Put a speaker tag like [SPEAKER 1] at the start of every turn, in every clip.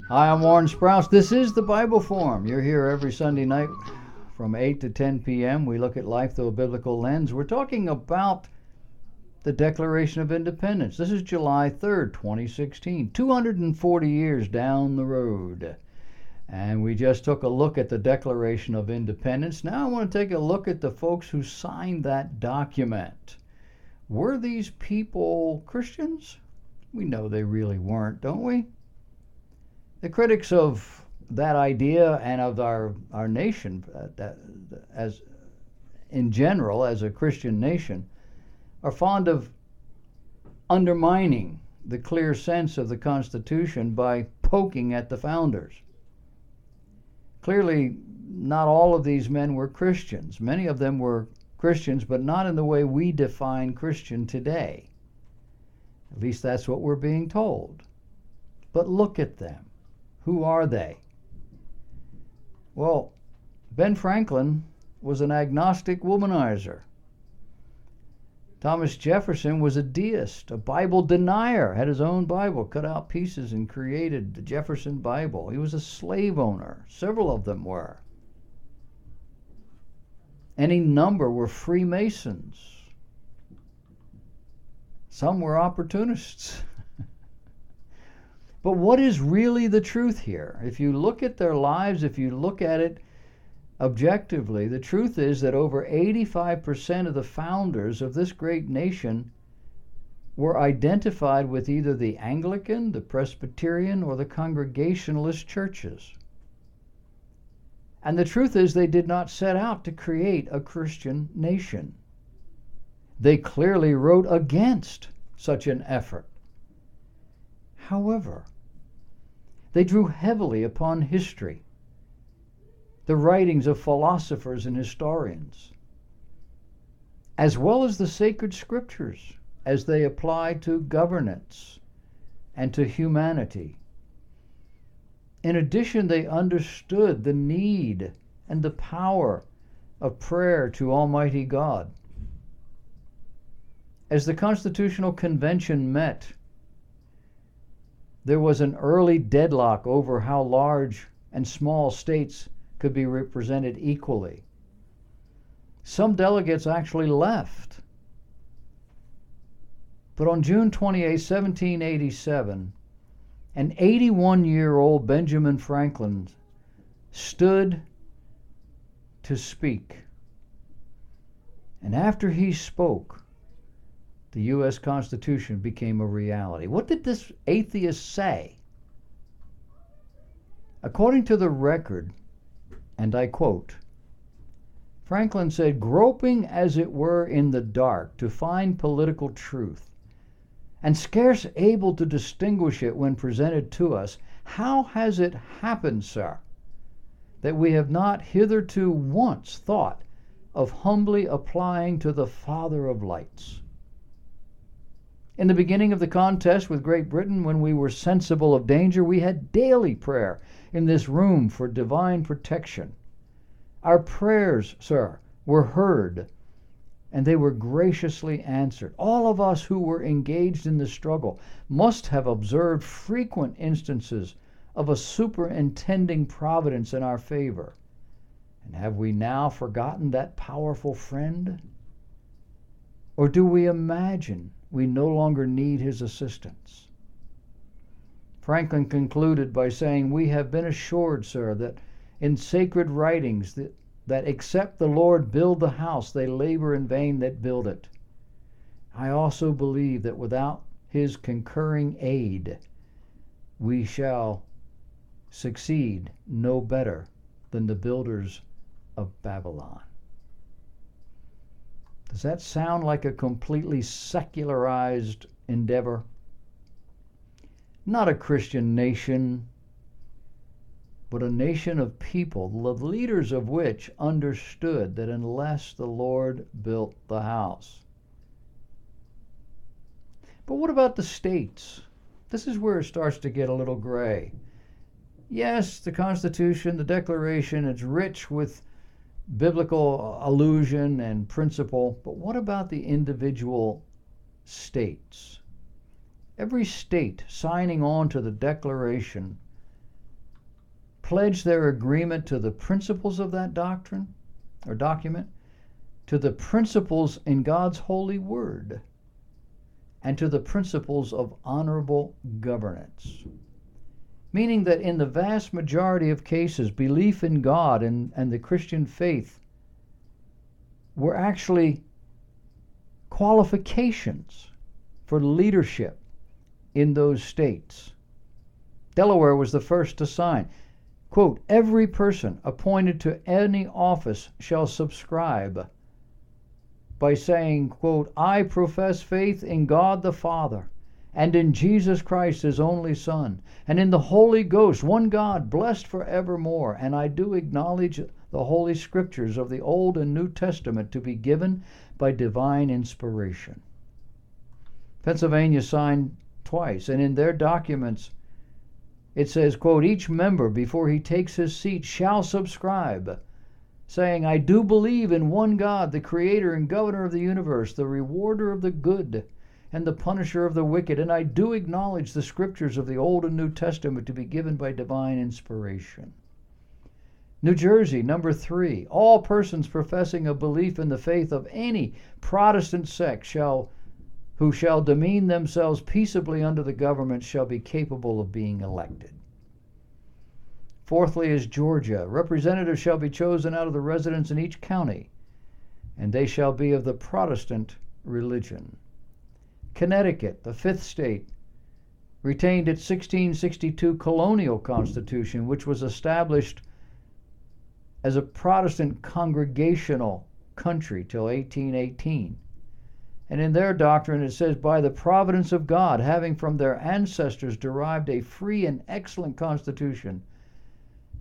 [SPEAKER 1] Hi, I'm Warren Sprouse. This is the Bible Forum. You're here every Sunday night from 8 to 10 p.m. We look at life through a biblical lens. We're talking about the Declaration of Independence. This is July 3rd, 2016, 240 years down the road. And we just took a look at the Declaration of Independence. Now I want to take a look at the folks who signed that document. Were these people Christians? We know they really weren't, don't we? The critics of that idea and of our nation, as in general, as a Christian nation, are fond of undermining the clear sense of the Constitution by poking at the founders. Clearly, not all of these men were Christians. Many of them were Christians, but not in the way we define Christian today. At least that's what we're being told. But look at them. Who are they? Well, Ben Franklin was an agnostic womanizer. Thomas Jefferson was a deist, a Bible denier, had his own Bible, cut out pieces and created the Jefferson Bible. He was a slave owner. Several of them were. Any number were Freemasons. Some were opportunists. But what is really the truth here? If you look at their lives, if you look at it objectively, the truth is that over 85% of the founders of this great nation were identified with either the Anglican, the Presbyterian, or the Congregationalist churches. And the truth is they did not set out to create a Christian nation. They clearly wrote against such an effort. However, they drew heavily upon history, the writings of philosophers and historians, as well as the sacred scriptures as they apply to governance and to humanity. In addition, they understood the need and the power of prayer to Almighty God. As the Constitutional Convention met, there was an early deadlock over how large and small states could be represented equally. Some delegates actually left. But on June 28, 1787, an 81-year-old Benjamin Franklin stood to speak. And after he spoke, the U.S. Constitution became a reality. What did this atheist say? According to the record, and I quote, Franklin said, "Groping as it were in the dark to find political truth, and scarce able to distinguish it when presented to us, how has it happened, sir, that we have not hitherto once thought of humbly applying to the Father of lights? In the beginning of the contest with Great Britain, when we were sensible of danger, we had daily prayer in this room for divine protection. Our prayers, sir, were heard, and they were graciously answered. All of us who were engaged in the struggle must have observed frequent instances of a superintending providence in our favor. And have we now forgotten that powerful friend? Or do we imagine we no longer need his assistance?" Franklin concluded by saying, "We have been assured, sir, that in sacred writings that except the Lord build the house, they labor in vain that build it. I also believe that without his concurring aid, we shall succeed no better than the builders of Babylon." Does that sound like a completely secularized endeavor? Not a Christian nation, but a nation of people, the leaders of which understood that unless the Lord built the house. But what about the states? This is where it starts to get a little gray. Yes, the Constitution, the Declaration, it's rich with biblical allusion and principle, but what about the individual states? Every state signing on to the Declaration pledge their agreement to the principles of that doctrine or document, to the principles in God's holy word, and to the principles of honorable governance. Meaning that in the vast majority of cases, belief in God and the Christian faith were actually qualifications for leadership in those states. Delaware was the first to sign. Quote, every person appointed to any office shall subscribe by saying, quote, I profess faith in God the Father, and in Jesus Christ, his only Son, and in the Holy Ghost, one God, blessed forevermore. And I do acknowledge the Holy Scriptures of the Old and New Testament to be given by divine inspiration. Pennsylvania signed twice, and in their documents it says, quote, each member before he takes his seat shall subscribe, saying, I do believe in one God, the Creator and Governor of the universe, the rewarder of the good and the punisher of the wicked, and I do acknowledge the Scriptures of the Old and New Testament to be given by divine inspiration. New Jersey, number 3, all persons professing a belief in the faith of any Protestant sect who shall demean themselves peaceably under the government shall be capable of being elected. Fourthly is Georgia. Representatives shall be chosen out of the residents in each county, and they shall be of the Protestant religion. Connecticut, the 5th state, retained its 1662 colonial constitution, which was established as a Protestant congregational country till 1818. And in their doctrine it says, by the providence of God, having from their ancestors derived a free and excellent constitution,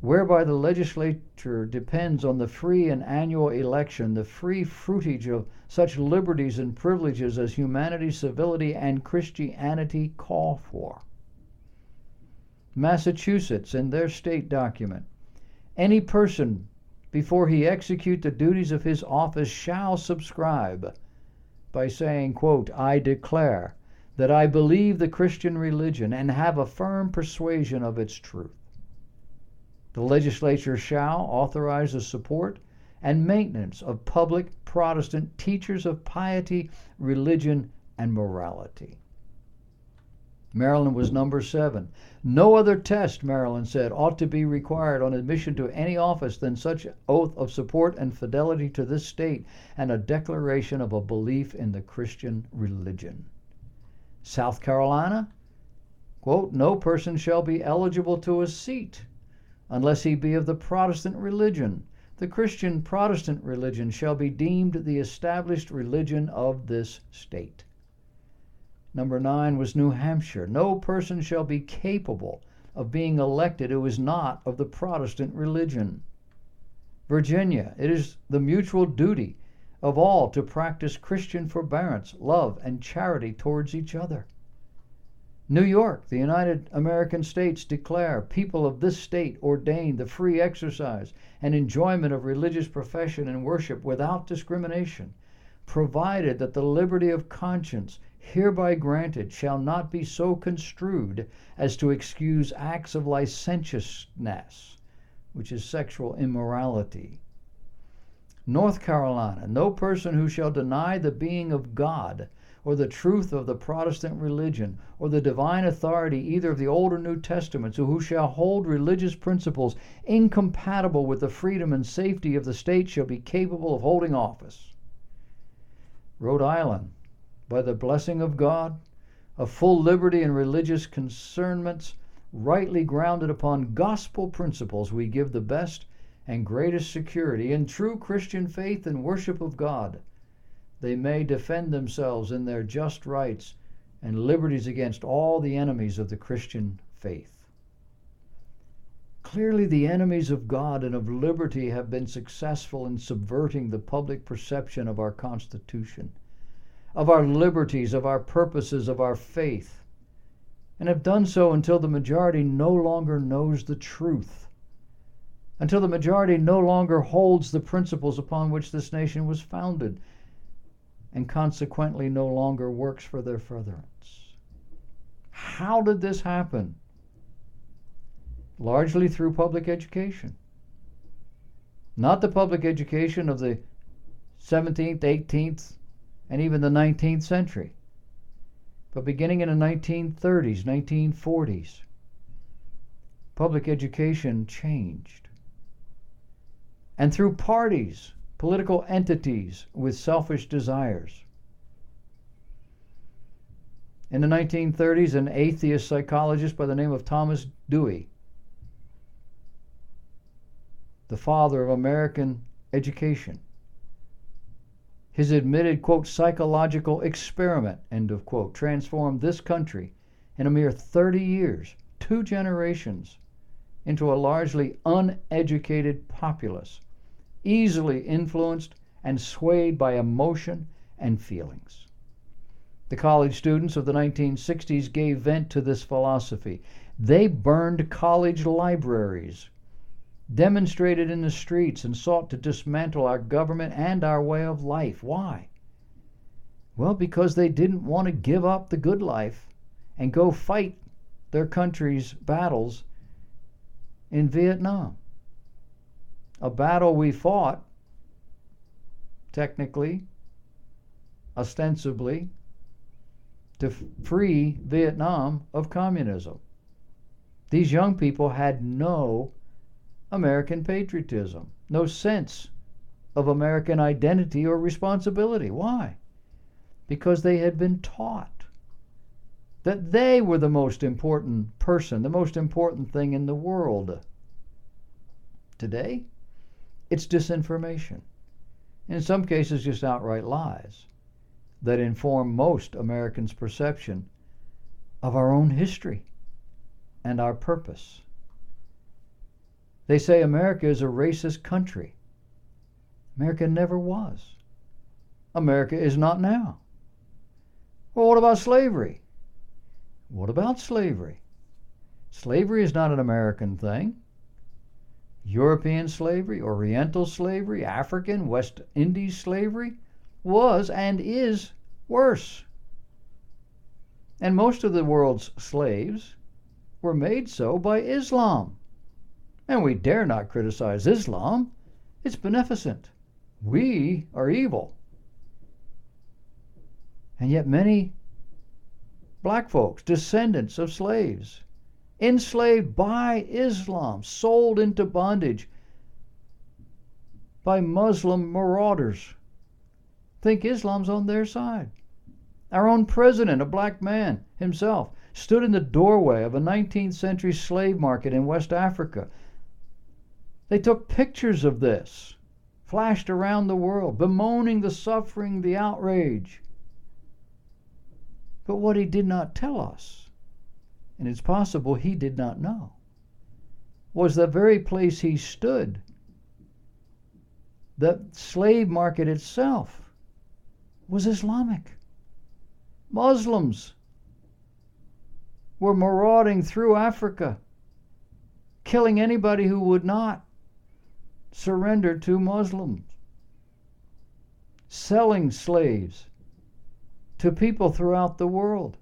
[SPEAKER 1] whereby the legislature depends on the free and annual election, the free fruitage of such liberties and privileges as humanity, civility, and Christianity call for. Massachusetts, in their state document, any person, before he execute the duties of his office, shall subscribe by saying, quote, I declare that I believe the Christian religion and have a firm persuasion of its truth. The legislature shall authorize the support and maintenance of public Protestant teachers of piety, religion, and morality. Maryland was number 7. No other test, Maryland said, ought to be required on admission to any office than such oath of support and fidelity to this state and a declaration of a belief in the Christian religion. South Carolina, quote, no person shall be eligible to a seat unless he be of the Protestant religion. The Christian Protestant religion shall be deemed the established religion of this state. Number 9 was New Hampshire. No person shall be capable of being elected who is not of the Protestant religion. Virginia, it is the mutual duty of all to practice Christian forbearance, love, and charity towards each other. New York, the United American States declare people of this state ordain the free exercise and enjoyment of religious profession and worship without discrimination, provided that the liberty of conscience hereby granted shall not be so construed as to excuse acts of licentiousness, which is sexual immorality. North Carolina, no person who shall deny the being of God or the truth of the Protestant religion or the divine authority either of the Old or New Testaments, or who shall hold religious principles incompatible with the freedom and safety of the state shall be capable of holding office. Rhode Island, by the blessing of God, a full liberty in religious concernments, rightly grounded upon gospel principles, we give the best and greatest security in true Christian faith and worship of God. They may defend themselves in their just rights and liberties against all the enemies of the Christian faith. Clearly, the enemies of God and of liberty have been successful in subverting the public perception of our Constitution, of our liberties, of our purposes, of our faith, and have done so until the majority no longer knows the truth, until the majority no longer holds the principles upon which this nation was founded, and consequently no longer works for their furtherance. How did this happen? largely through public education. Not the public education of the 17th, 18th, and even the 19th century, but beginning in the 1930s, 1940s, public education changed. And through parties, political entities with selfish desires. In the 1930s, an atheist psychologist by the name of Thomas Dewey, the father of American education, his admitted, quote, psychological experiment, end of quote, transformed this country in a mere 30 years, 2 generations, into a largely uneducated populace, easily influenced and swayed by emotion and feelings. The college students of the 1960s gave vent to this philosophy. They burned college libraries, demonstrated in the streets, and sought to dismantle our government and our way of life. Why? Well, because they didn't want to give up the good life and go fight their country's battles in Vietnam. A battle we fought, technically, ostensibly, to free Vietnam of communism. These young people had no American patriotism, no sense of American identity or responsibility. Why? Because they had been taught that they were the most important person, the most important thing in the world. Today, it's disinformation. In some cases, just outright lies that inform most Americans' perception of our own history and our purpose. They say America is a racist country. America never was. America is not now. Well, what about slavery? What about slavery? Slavery is not an American thing. European slavery, Oriental slavery, African, West Indies slavery was and is worse. And most of the world's slaves were made so by Islam. And we dare not criticize Islam. It's beneficent. We are evil. And yet many black folks, descendants of slaves, enslaved by Islam, sold into bondage by Muslim marauders, think Islam's on their side. Our own president, a black man himself, stood in the doorway of a 19th century slave market in West Africa. They took pictures of this, flashed around the world, bemoaning the suffering, the outrage. But what he did not tell us, and it's possible he did not know, was the very place he stood. The slave market itself was Islamic. Muslims were marauding through Africa, killing anybody who would not surrender to Muslims, selling slaves to people throughout the world.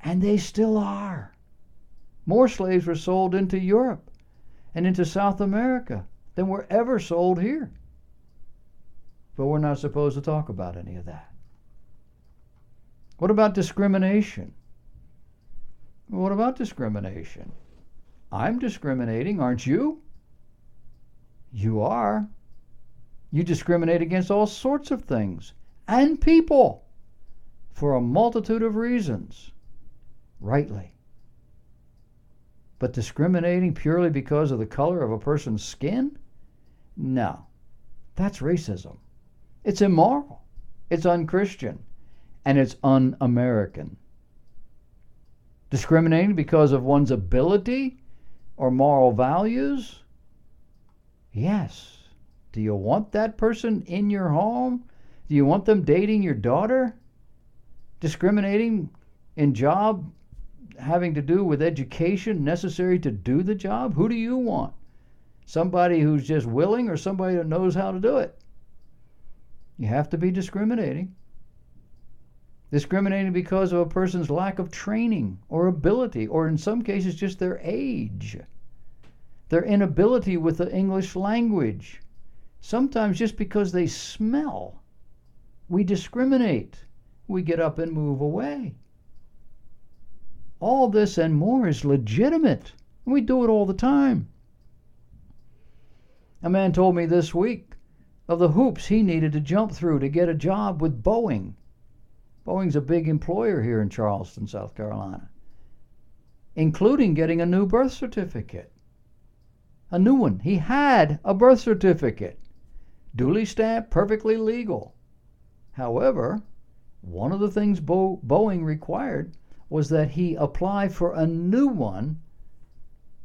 [SPEAKER 1] And they still are. More slaves were sold into Europe and into South America than were ever sold here. But we're not supposed to talk about any of that. What about discrimination? What about discrimination? I'm discriminating, aren't you? You are. You discriminate against all sorts of things and people for a multitude of reasons, rightly. But discriminating purely because of the color of a person's skin? No, that's racism. It's immoral, it's unchristian, and it's un-American. Discriminating because of one's ability or moral values? Yes. Do you want that person in your home? Do you want them dating your daughter? Discriminating in job having to do with education necessary to do the job? Who do you want? Somebody who's just willing or somebody that knows how to do it? You have to be discriminating. discriminating because of a person's lack of training or ability, or in some cases just their age, their inability with the English language. Sometimes just because they smell, we discriminate. We get up and move away. All this and more is legitimate. We do it all the time. A man told me this week of the hoops he needed to jump through to get a job with Boeing. Boeing's a big employer here in Charleston, South Carolina, including getting a new birth certificate. A new one. He had a birth certificate, duly stamped, perfectly legal. However, one of the things Boeing required was that he apply for a new one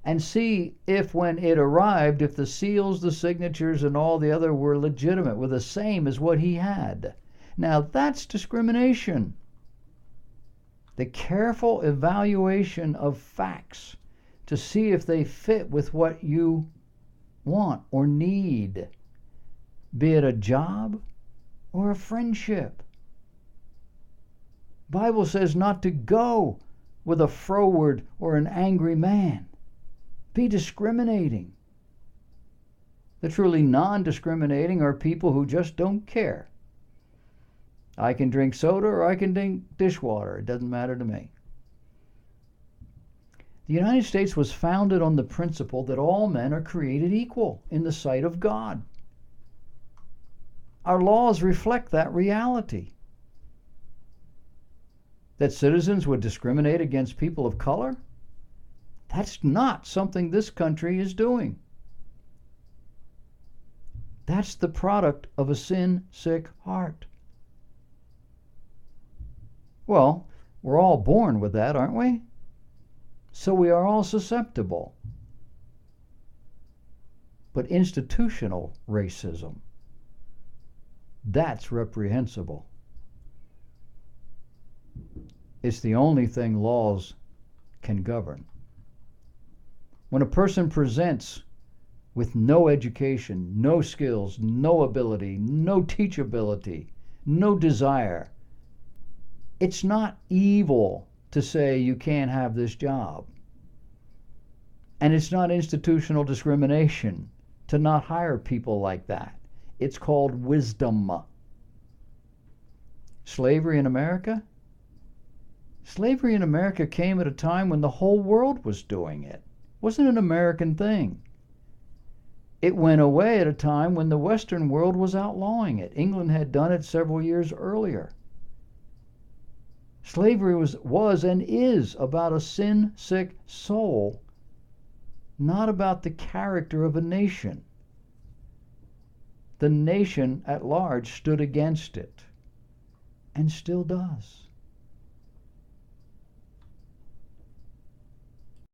[SPEAKER 1] and see if when it arrived, if the seals, the signatures, and all the other were legitimate, were the same as what he had. Now that's discrimination. The careful evaluation of facts to see if they fit with what you want or need, be it a job or a friendship. Bible says not to go with a froward or an angry man. Be discriminating. The truly non-discriminating are people who just don't care. I can drink soda or I can drink dishwater. It doesn't matter to me. The United States was founded on the principle that all men are created equal in the sight of God. Our laws reflect that reality. That citizens would discriminate against people of color? That's not something this country is doing. That's the product of a sin-sick heart. Well, we're all born with that, aren't we? So we are all susceptible. But institutional racism, that's reprehensible. It's the only thing laws can govern. When a person presents with no education, no skills, no ability, no teachability, no desire, it's not evil to say you can't have this job. And it's not institutional discrimination to not hire people like that. It's called wisdom. Slavery in America? Slavery in America came at a time when the whole world was doing it. It wasn't an American thing. It went away at a time when the Western world was outlawing it. England had done it several years earlier. Slavery was and is about a sin-sick soul, not about the character of a nation. The nation at large stood against it, and still does.